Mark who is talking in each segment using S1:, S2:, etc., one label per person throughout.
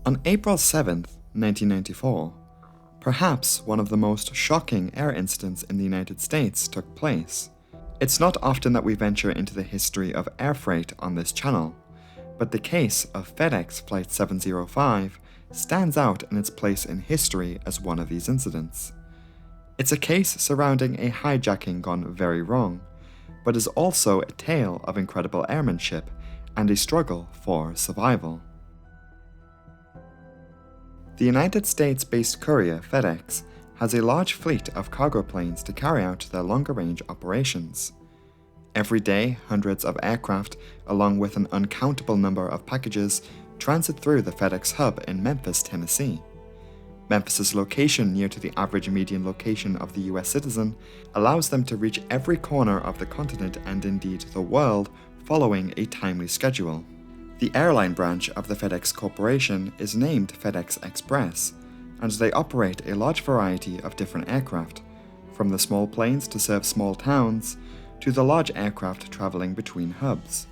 S1: On April 7th, 1994, perhaps one of the most shocking air incidents in the United States took place. It's not often that we venture into the history of air freight on this channel, but the case of FedEx Flight 705 stands out in its place in history as one of these incidents. It's a case surrounding a hijacking gone very wrong, but is also a tale of incredible airmanship and a struggle for survival. The United States-based courier FedEx has a large fleet of cargo planes to carry out their longer-range operations. Every day, hundreds of aircraft, along with an uncountable number of packages, transit through the FedEx hub in Memphis, Tennessee. Memphis's location near to the average median location of the US citizen allows them to reach every corner of the continent and indeed the world following a timely schedule. The airline branch of the FedEx Corporation is named FedEx Express, and they operate a large variety of different aircraft, from the small planes to serve small towns, to the large aircraft traveling between hubs.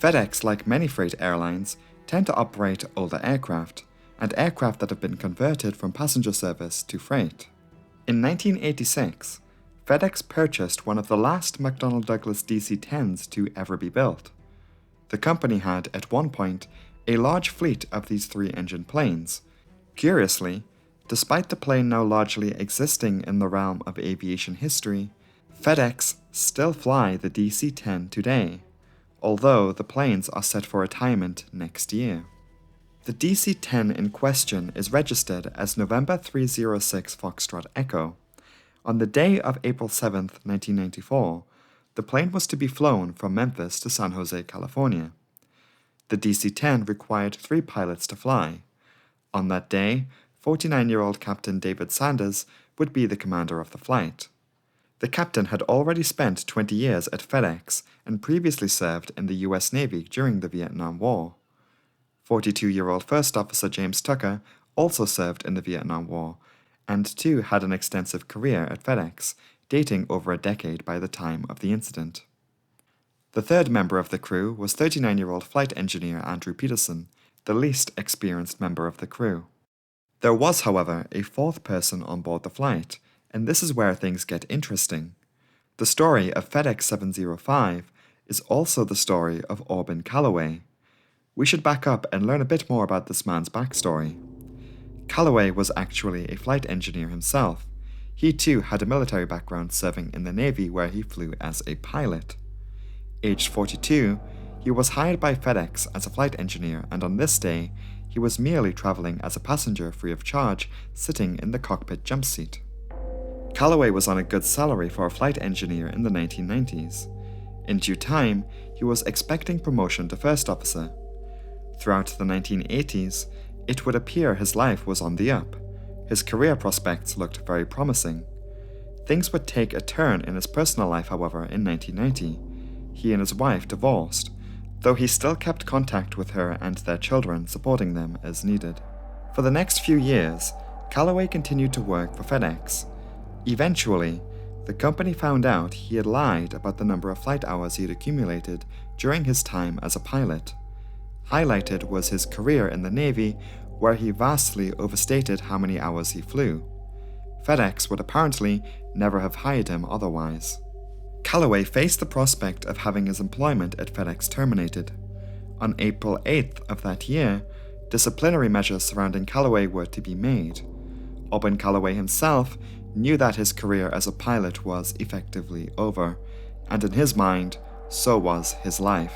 S1: FedEx, like many freight airlines, tend to operate older aircraft, and aircraft that have been converted from passenger service to freight. In 1986, FedEx purchased one of the last McDonnell Douglas DC-10s to ever be built. The company had, at one point, a large fleet of these three-engine planes. Curiously, despite the plane now largely existing in the realm of aviation history, FedEx still fly the DC-10 today, although the planes are set for retirement next year. The DC-10 in question is registered as November 306 Foxtrot Echo. On the day of April 7, 1994, the plane was to be flown from Memphis to San Jose, California. The DC-10 required 3 pilots to fly. On that day, 49-year-old Captain David Sanders would be the commander of the flight. The captain had already spent 20 years at FedEx and previously served in the US Navy during the Vietnam War. 42-year-old First Officer James Tucker also served in the Vietnam War, and too had an extensive career at FedEx, dating over a decade by the time of the incident. The third member of the crew was 39-year-old flight engineer Andrew Peterson, the least experienced member of the crew. There was, however, a fourth person on board the flight, and this is where things get interesting. The story of FedEx 705 is also the story of Auburn Calloway. We should back up and learn a bit more about this man's backstory. Calloway was actually a flight engineer himself. He too had a military background serving in the Navy where he flew as a pilot. Aged 42, he was hired by FedEx as a flight engineer, and on this day, he was merely traveling as a passenger free of charge, sitting in the cockpit jump seat. Calloway was on a good salary for a flight engineer in the 1990s. In due time, he was expecting promotion to first officer. Throughout the 1980s, it would appear his life was on the up. His career prospects looked very promising. Things would take a turn in his personal life, however, in 1990. He and his wife divorced, though he still kept contact with her and their children, supporting them as needed. For the next few years, Calloway continued to work for FedEx. Eventually, the company found out he had lied about the number of flight hours he had accumulated during his time as a pilot. Highlighted was his career in the Navy, where he vastly overstated how many hours he flew. FedEx would apparently never have hired him otherwise. Calloway faced the prospect of having his employment at FedEx terminated. On April 8th of that year, disciplinary measures surrounding Calloway were to be made. Auburn Calloway himself knew that his career as a pilot was effectively over, and in his mind, so was his life.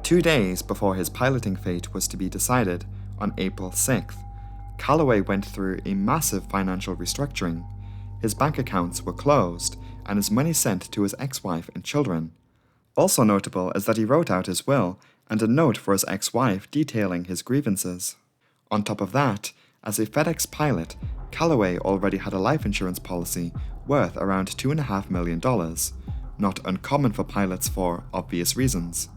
S1: 2 days before his piloting fate was to be decided, on April 6th, Calloway went through a massive financial restructuring. His bank accounts were closed, and his money sent to his ex-wife and children. Also notable is that he wrote out his will and a note for his ex-wife detailing his grievances. On top of that, as a FedEx pilot, Calloway already had a life insurance policy worth around $2.5 million, not uncommon for pilots for obvious reasons.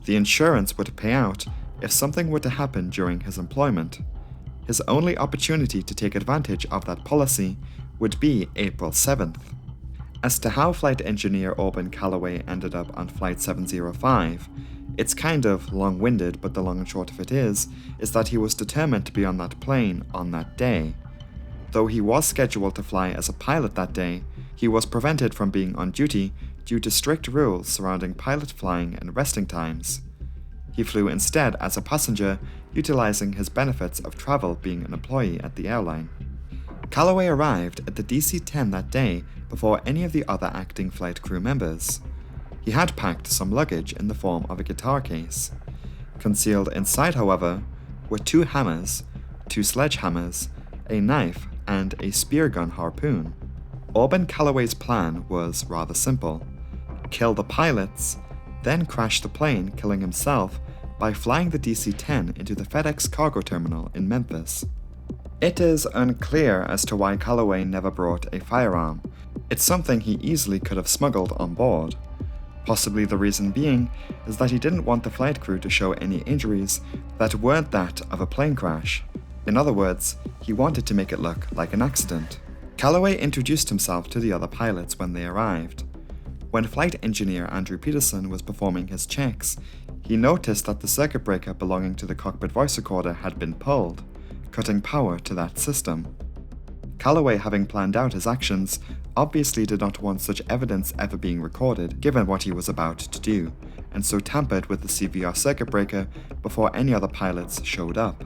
S1: The insurance would pay out if something were to happen during his employment. His only opportunity to take advantage of that policy would be April 7th. As to how flight engineer Auburn Calloway ended up on Flight 705, It's kind of long-winded, but the long and short of it is that he was determined to be on that plane on that day. Though he was scheduled to fly as a pilot that day, he was prevented from being on duty due to strict rules surrounding pilot flying and resting times. He flew instead as a passenger, utilizing his benefits of travel being an employee at the airline. Calloway arrived at the DC-10 that day before any of the other acting flight crew members. He had packed some luggage in the form of a guitar case. Concealed inside, however, were 2 hammers, 2 sledgehammers, a knife, and a spear gun harpoon. Auburn Calloway's plan was rather simple: kill the pilots, then crash the plane, killing himself by flying the DC-10 into the FedEx cargo terminal in Memphis. It is unclear as to why Calloway never brought a firearm. It's something he easily could have smuggled on board. Possibly the reason being is that he didn't want the flight crew to show any injuries that weren't that of a plane crash. In other words, he wanted to make it look like an accident. Calloway introduced himself to the other pilots when they arrived. When flight engineer Andrew Peterson was performing his checks, he noticed that the circuit breaker belonging to the cockpit voice recorder had been pulled, cutting power to that system. Calloway, having planned out his actions, obviously did not want such evidence ever being recorded given what he was about to do, and so tampered with the CVR circuit breaker before any other pilots showed up.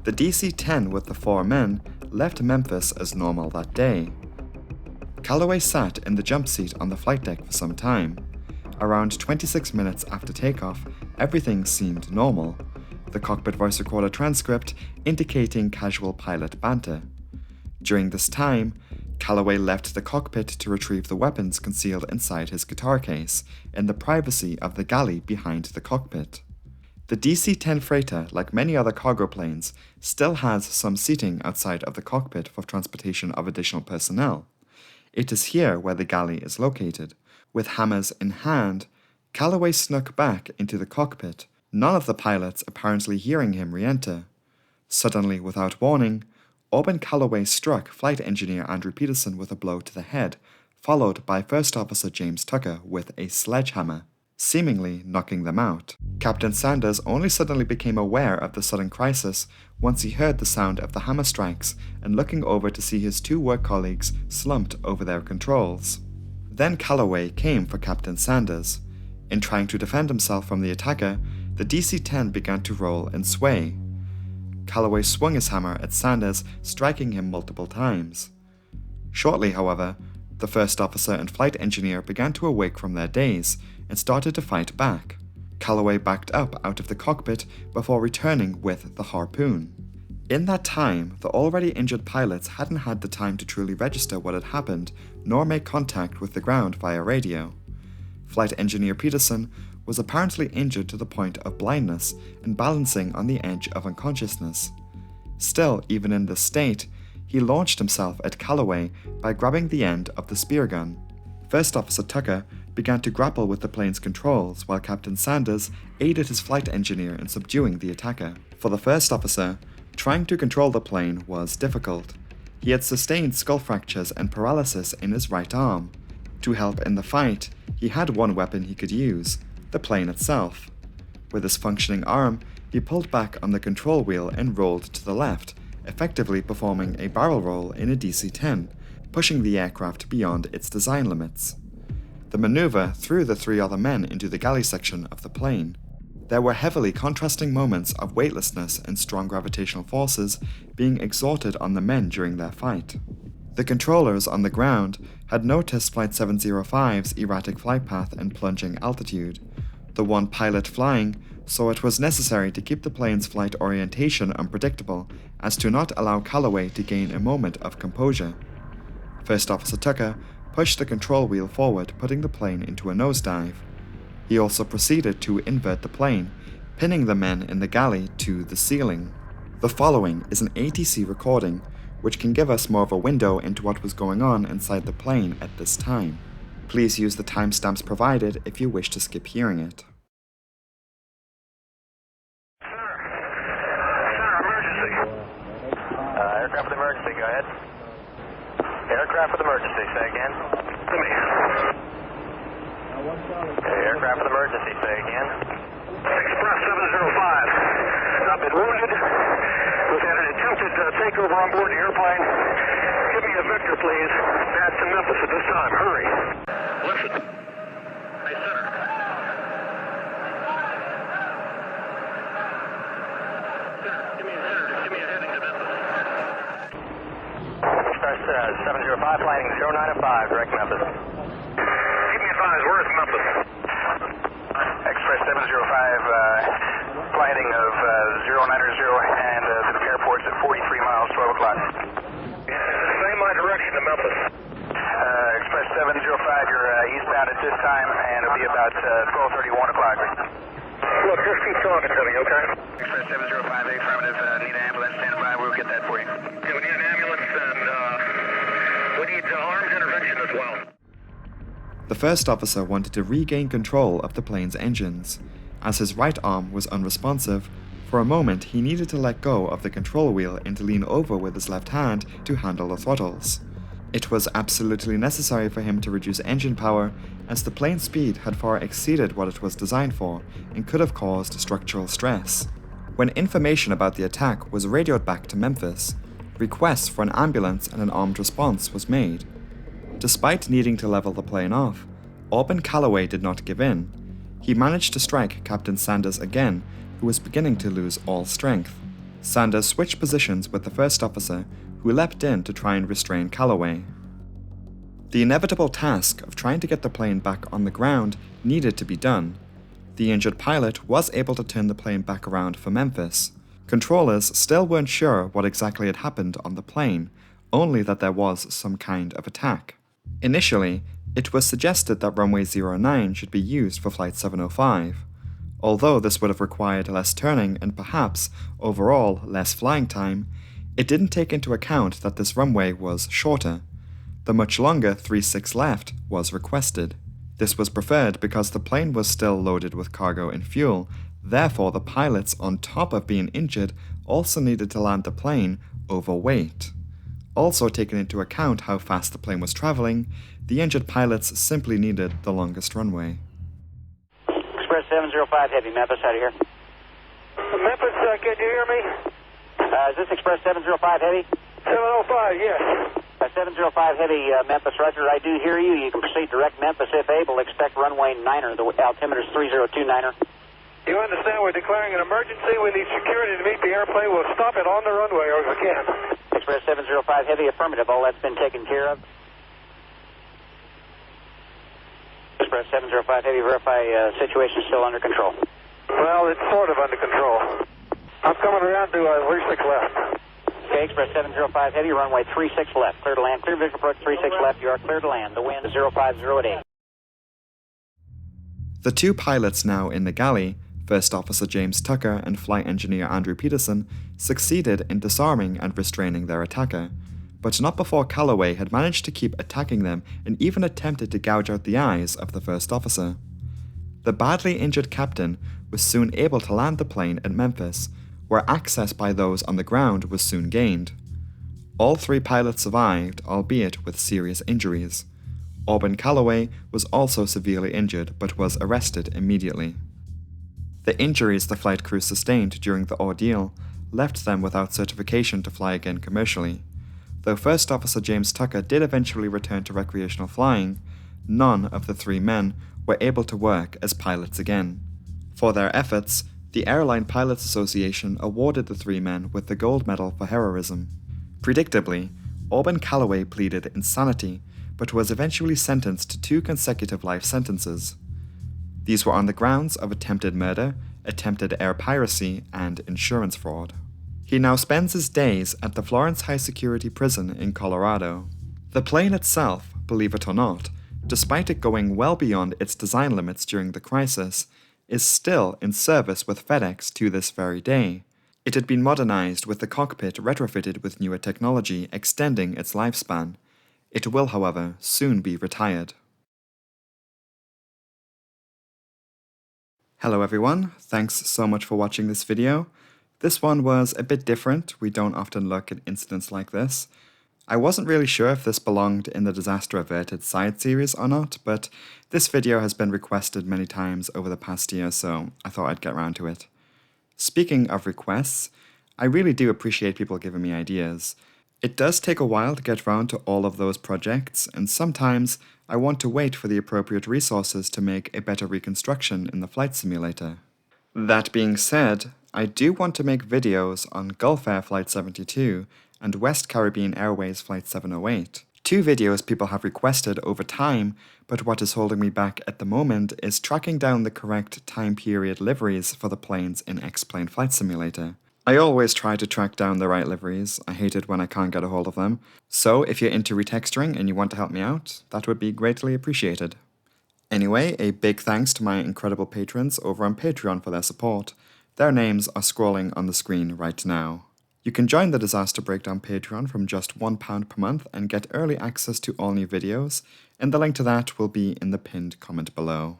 S1: The DC-10 with the 4 men left Memphis as normal that day. Calloway sat in the jump seat on the flight deck for some time. Around 26 minutes after takeoff, everything seemed normal, the cockpit voice recorder transcript indicating casual pilot banter. During this time, Calloway left the cockpit to retrieve the weapons concealed inside his guitar case in the privacy of the galley behind the cockpit. The DC-10 freighter, like many other cargo planes, still has some seating outside of the cockpit for transportation of additional personnel. It is here where the galley is located. With hammers in hand, Calloway snuck back into the cockpit, none of the pilots apparently hearing him re-enter. Suddenly, without warning, Auburn Calloway struck flight engineer Andrew Peterson with a blow to the head, followed by First Officer James Tucker with a sledgehammer, seemingly knocking them out. Captain Sanders only suddenly became aware of the sudden crisis once he heard the sound of the hammer strikes and looking over to see his 2 work colleagues slumped over their controls. Then Calloway came for Captain Sanders. In trying to defend himself from the attacker, the DC-10 began to roll and sway. Calloway swung his hammer at Sanders, striking him multiple times. Shortly, however, the first officer and flight engineer began to awake from their daze and started to fight back. Calloway backed up out of the cockpit before returning with the harpoon. In that time, the already injured pilots hadn't had the time to truly register what had happened, nor make contact with the ground via radio. Flight engineer Peterson was apparently injured to the point of blindness and balancing on the edge of unconsciousness. Still, even in this state, he launched himself at Calloway by grabbing the end of the spear gun. First Officer Tucker began to grapple with the plane's controls while Captain Sanders aided his flight engineer in subduing the attacker. For the first officer, trying to control the plane was difficult. He had sustained skull fractures and paralysis in his right arm. To help in the fight, he had one weapon he could use, the plane itself. With his functioning arm, he pulled back on the control wheel and rolled to the left, effectively performing a barrel roll in a DC-10, pushing the aircraft beyond its design limits. The maneuver threw the 3 other men into the galley section of the plane. There were heavily contrasting moments of weightlessness and strong gravitational forces being exerted on the men during their fight. The controllers on the ground had noticed Flight 705's erratic flight path and plunging altitude. The one pilot flying saw it was necessary to keep the plane's flight orientation unpredictable as to not allow Calloway to gain a moment of composure. First Officer Tucker pushed the control wheel forward, putting the plane into a nosedive. He also proceeded to invert the plane, pinning the men in the galley to the ceiling. The following is an ATC recording, which can give us more of a window into what was going on inside the plane at this time. Please use the timestamps provided if you wish to skip hearing it.
S2: Aircraft with emergency, go ahead. Aircraft with emergency, say again. To me. Aircraft with emergency, say again. Express 705. I've been wounded. We've had an attempted takeover on board the airplane. Give me a Victor, please. That's to Memphis at this time. Hurry. Listen. Hey, center. Give me a heading to Memphis. Express 705, flighting 0905, direct Memphis. Keep me advised, where is Memphis? Express 705, flighting of 090 and to the airport's at 43 miles, 12 o'clock. Same my direction to Memphis. Express 705, you're eastbound at this time, and it'll be about 12:31 o'clock. Look, just keep talking to me, okay? Express 705, affirmative. Need an ambulance, stand by. We'll get that for you. Yeah, we need an ambulance, and we need armed intervention as well.
S1: The first officer wanted to regain control of the plane's engines. As his right arm was unresponsive, for a moment he needed to let go of the control wheel and to lean over with his left hand to handle the throttles. It was absolutely necessary for him to reduce engine power, as the plane's speed had far exceeded what it was designed for and could have caused structural stress. When information about the attack was radioed back to Memphis, requests for an ambulance and an armed response was made. Despite needing to level the plane off, Auburn Calloway did not give in. He managed to strike Captain Sanders again, who was beginning to lose all strength. Sanders switched positions with the first officer, who leapt in to try and restrain Calloway. The inevitable task of trying to get the plane back on the ground needed to be done. The injured pilot was able to turn the plane back around for Memphis. Controllers still weren't sure what exactly had happened on the plane, only that there was some kind of attack. Initially, it was suggested that runway 09 should be used for Flight 705. Although this would have required less turning and perhaps, overall, less flying time, it didn't take into account that this runway was shorter. The much longer 36 left was requested. This was preferred because the plane was still loaded with cargo and fuel, therefore the pilots, on top of being injured, also needed to land the plane overweight. Also taking into account how fast the plane was traveling, the injured pilots simply needed the longest runway.
S3: Express 705 Heavy, Memphis, out of here.
S2: Memphis, can you hear me?
S3: Is this Express 705 Heavy?
S2: 705, yes.
S3: 705 Heavy, Memphis, roger, I do hear you. You can proceed direct Memphis if able. Expect runway 9er, the altimeter is 302-9er.
S2: You understand we're declaring an emergency. We need security to meet the airplane. We'll stop it on the runway if we can.
S3: Express 705 Heavy, affirmative. All that's been taken care of. Express 705 Heavy, verify situation still under control.
S2: Well, it's sort of under control. I'm coming around to 36 left.
S3: Okay, Express 705 Heavy, runway 36 left. Clear to land. Clear visual approach 36 left. You are clear to land. The wind is 050 at 8.
S1: The two pilots now in the galley, First Officer James Tucker and Flight Engineer Andrew Peterson, succeeded in disarming and restraining their attacker, but not before Calloway had managed to keep attacking them and even attempted to gouge out the eyes of the first officer. The badly injured captain was soon able to land the plane at Memphis, where access by those on the ground was soon gained. All three pilots survived, albeit with serious injuries. Auburn Calloway was also severely injured but was arrested immediately. The injuries the flight crew sustained during the ordeal left them without certification to fly again commercially. Though First Officer James Tucker did eventually return to recreational flying, none of the three men were able to work as pilots again. For their efforts, the Airline Pilots Association awarded the three men with the Gold Medal for heroism. Predictably, Auburn Calloway pleaded insanity, but was eventually sentenced to 2 consecutive life sentences. These were on the grounds of attempted murder, attempted air piracy, and insurance fraud. He now spends his days at the Florence High Security Prison in Colorado. The plane itself, believe it or not, despite it going well beyond its design limits during the crisis, is still in service with FedEx to this very day. It had been modernized with the cockpit retrofitted with newer technology extending its lifespan. It will, however, soon be retired. Hello everyone, thanks so much for watching this video. This one was a bit different. We don't often look at incidents like this. I wasn't really sure if this belonged in the Disaster Averted side series or not, but this video has been requested many times over the past year, so I thought I'd get around to it. Speaking of requests, I really do appreciate people giving me ideas. It does take a while to get around to all of those projects, and sometimes I want to wait for the appropriate resources to make a better reconstruction in the flight simulator. That being said, I do want to make videos on Gulf Air Flight 72 and West Caribbean Airways Flight 708. Two videos people have requested over time, but what is holding me back at the moment is tracking down the correct time period liveries for the planes in X-Plane Flight Simulator. I always try to track down the right liveries. I hate it when I can't get a hold of them. So if you're into retexturing and you want to help me out, that would be greatly appreciated. Anyway, a big thanks to my incredible patrons over on Patreon for their support. Their names are scrolling on the screen right now. You can join the Disaster Breakdown Patreon from just £1 per month and get early access to all new videos, and the link to that will be in the pinned comment below.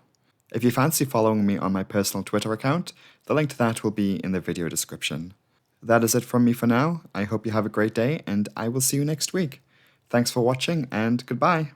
S1: If you fancy following me on my personal Twitter account, the link to that will be in the video description. That is it from me for now. I hope you have a great day, and I will see you next week. Thanks for watching, and goodbye.